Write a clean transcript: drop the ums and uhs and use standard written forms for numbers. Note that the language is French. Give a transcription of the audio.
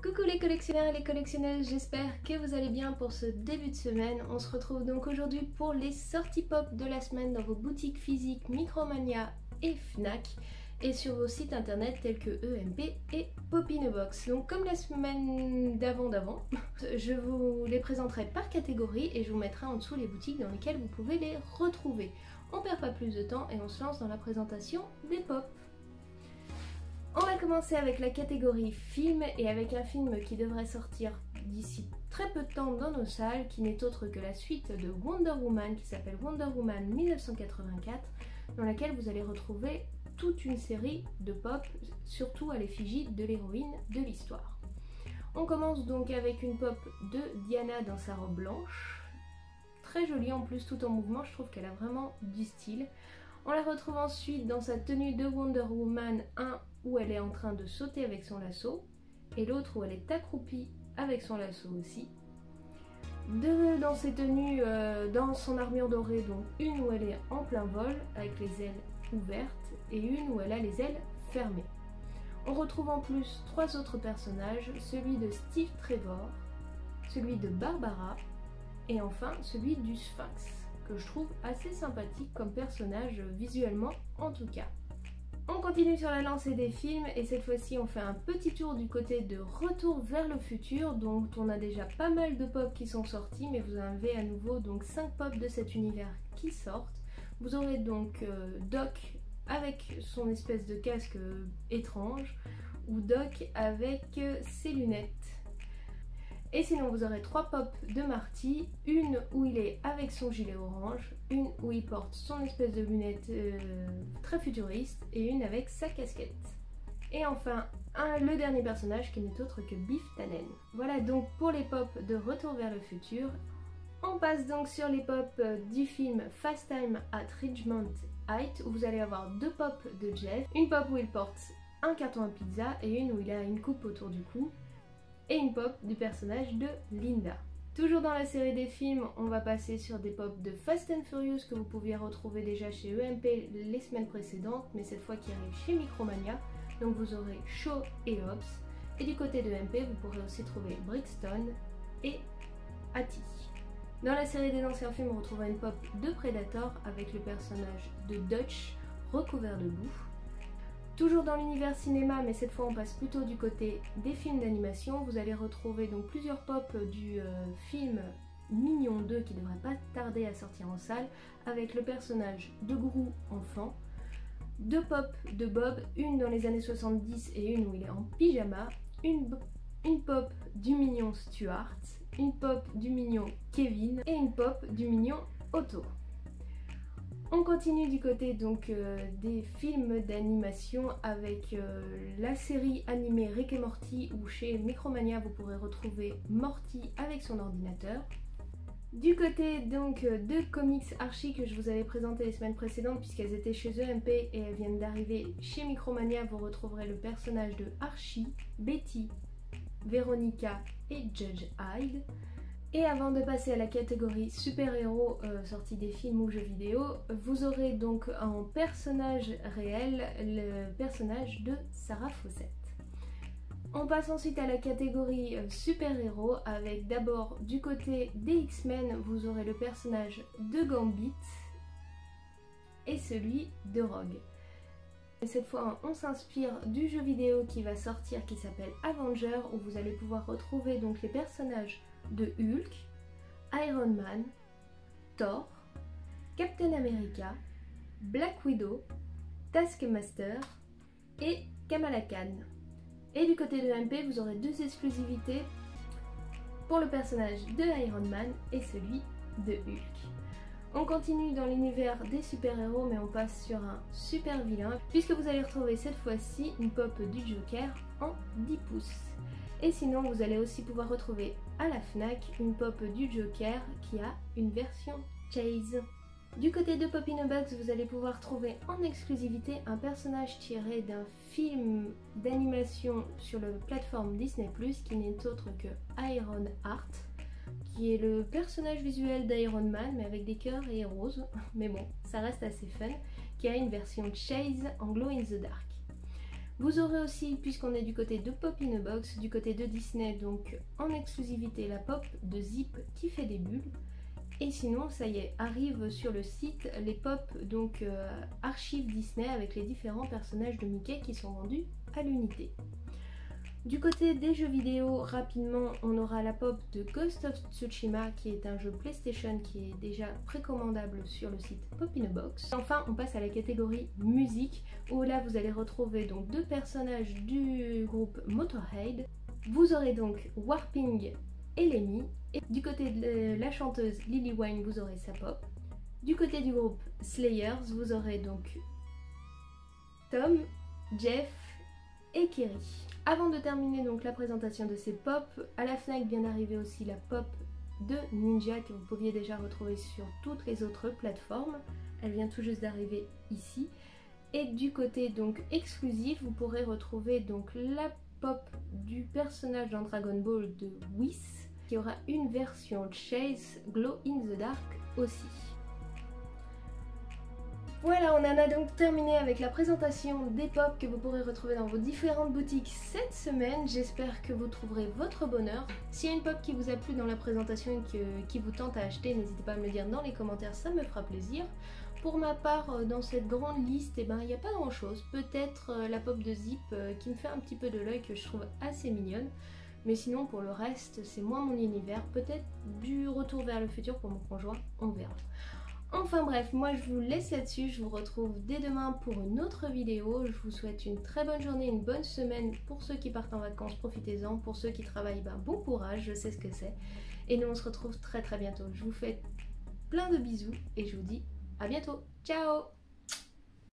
Coucou les collectionneurs et les collectionneuses, j'espère que vous allez bien pour ce début de semaine. On se retrouve donc aujourd'hui pour les sorties pop de la semaine dans vos boutiques physiques Micromania et Fnac et sur vos sites internet tels que EMP et Pop In A Box. Donc comme la semaine d'avant, je vous les présenterai par catégorie et je vous mettrai en dessous les boutiques dans lesquelles vous pouvez les retrouver. On perd pas plus de temps et on se lance dans la présentation des pop. On va commencer avec la catégorie film et avec un film qui devrait sortir d'ici très peu de temps dans nos salles, qui n'est autre que la suite de Wonder Woman qui s'appelle Wonder Woman 1984, dans laquelle vous allez retrouver toute une série de pop, surtout à l'effigie de l'héroïne de l'histoire. On commence donc avec une pop de Diana dans sa robe blanche, très jolie en plus, tout en mouvement, je trouve qu'elle a vraiment du style. On la retrouve ensuite dans sa tenue de Wonder Woman 1 où elle est en train de sauter avec son lasso et l'autre où elle est accroupie avec son lasso aussi. Deux dans ses tenues, dans son armure dorée, donc une où elle est en plein vol avec les ailes ouvertes et une où elle a les ailes fermées. On retrouve en plus trois autres personnages, celui de Steve Trevor, celui de Barbara et enfin celui du Sphinx, que je trouve assez sympathique comme personnage visuellement en tout cas. On continue sur la lancée des films et cette fois-ci on fait un petit tour du côté de Retour vers le futur, dont on a déjà pas mal de pop qui sont sortis, mais vous avez à nouveau donc 5 pop de cet univers qui sortent. Vous aurez donc Doc avec son espèce de casque étrange ou Doc avec ses lunettes. Et sinon vous aurez 3 pop de Marty, une où il est avec son gilet orange, une où il porte son espèce de lunettes très futuriste et une avec sa casquette. Et enfin le dernier personnage qui n'est autre que Biff Tannen. Voilà donc pour les pop de Retour vers le futur. On passe donc sur les pop du film Fast Time at Ridgemont High où vous allez avoir 2 pop de Jeff, une pop où il porte un carton à pizza et une où il a une coupe autour du cou, et une pop du personnage de Linda. Toujours dans la série des films, on va passer sur des pop de Fast and Furious que vous pouviez retrouver déjà chez EMP les semaines précédentes, mais cette fois qui arrive chez Micromania. Donc vous aurez Shaw et Hobbs. Et du côté de EMP, vous pourrez aussi trouver Brixton et Hattie. Dans la série des anciens films, on retrouvera une pop de Predator avec le personnage de Dutch recouvert de boue. Toujours dans l'univers cinéma, mais cette fois on passe plutôt du côté des films d'animation, vous allez retrouver donc plusieurs pop du film Mignon 2 qui devrait pas tarder à sortir en salle, avec le personnage de Gru enfant, 2 pop de Bob, une dans les années 70 et une où il est en pyjama, une pop du mignon Stuart, une pop du mignon Kevin et une pop du mignon Otto. On continue du côté donc des films d'animation avec la série animée Rick et Morty où chez Micromania vous pourrez retrouver Morty avec son ordinateur. Du côté donc de Comics Archie que je vous avais présenté les semaines précédentes puisqu'elles étaient chez EMP et elles viennent d'arriver chez Micromania, vous retrouverez le personnage de Archie, Betty, Veronica et Judge Hyde. Et avant de passer à la catégorie super-héros sortis des films ou jeux vidéo, vous aurez donc en personnage réel le personnage de Sarah Fawcett. On passe ensuite à la catégorie super-héros avec d'abord du côté des X-Men, vous aurez le personnage de Gambit et celui de Rogue. Et cette fois on s'inspire du jeu vidéo qui va sortir qui s'appelle Avenger où vous allez pouvoir retrouver donc les personnages de Hulk, Iron Man, Thor, Captain America, Black Widow, Taskmaster et Kamala Khan. Et du côté de MP, vous aurez 2 exclusivités pour le personnage de Iron Man et celui de Hulk. On continue dans l'univers des super-héros mais on passe sur un super vilain puisque vous allez retrouver cette fois-ci une pop du Joker en 10 pouces. Et sinon vous allez aussi pouvoir retrouver à la Fnac une pop du Joker qui a une version Chase. Du côté de Pop In A Box, vous allez pouvoir trouver en exclusivité un personnage tiré d'un film d'animation sur la plateforme Disney+, qui n'est autre que Iron Heart, qui est le personnage visuel d'Iron Man mais avec des cœurs et roses, mais bon, ça reste assez fun, qui a une version Chase en Glow in the Dark. Vous aurez aussi, puisqu'on est du côté de Pop in a Box, du côté de Disney, donc en exclusivité la pop de Zip qui fait des bulles. Et sinon, ça y est, arrive sur le site les pop, donc archives Disney avec les différents personnages de Mickey qui sont vendus à l'unité. Du côté des jeux vidéo, rapidement, on aura la pop de Ghost of Tsushima qui est un jeu PlayStation qui est déjà précommandable sur le site Pop in a Box. Enfin, on passe à la catégorie musique où là vous allez retrouver donc 2 personnages du groupe Motorhead. Vous aurez donc Warping et Lemmy. Et du côté de la chanteuse Lily Wine, vous aurez sa pop. Du côté du groupe Slayers, vous aurez donc Tom, Jeff et Kerry. Avant de terminer donc la présentation de ces pop, à la Fnac vient d'arriver aussi la pop de Ninja que vous pouviez déjà retrouver sur toutes les autres plateformes. Elle vient tout juste d'arriver ici. Et du côté donc exclusif, vous pourrez retrouver donc la pop du personnage dans Dragon Ball de Whis, qui aura une version Chase Glow in the Dark aussi. Voilà, on en a donc terminé avec la présentation des pop que vous pourrez retrouver dans vos différentes boutiques cette semaine. J'espère que vous trouverez votre bonheur. S'il y a une pop qui vous a plu dans la présentation et qui vous tente à acheter, n'hésitez pas à me le dire dans les commentaires, ça me fera plaisir. Pour ma part, dans cette grande liste, il n'y a pas grand chose. Peut-être la pop de Zip qui me fait un petit peu de l'œil, que je trouve assez mignonne. Mais sinon, pour le reste, c'est moins mon univers. Peut-être du Retour vers le futur pour mon conjoint, on verra. Enfin bref, moi je vous laisse là-dessus, je vous retrouve dès demain pour une autre vidéo. Je vous souhaite une très bonne journée, une bonne semaine. Pour ceux qui partent en vacances, profitez-en. Pour ceux qui travaillent, bon courage, je sais ce que c'est. Et nous on se retrouve très bientôt. Je vous fais plein de bisous et je vous dis à bientôt. Ciao!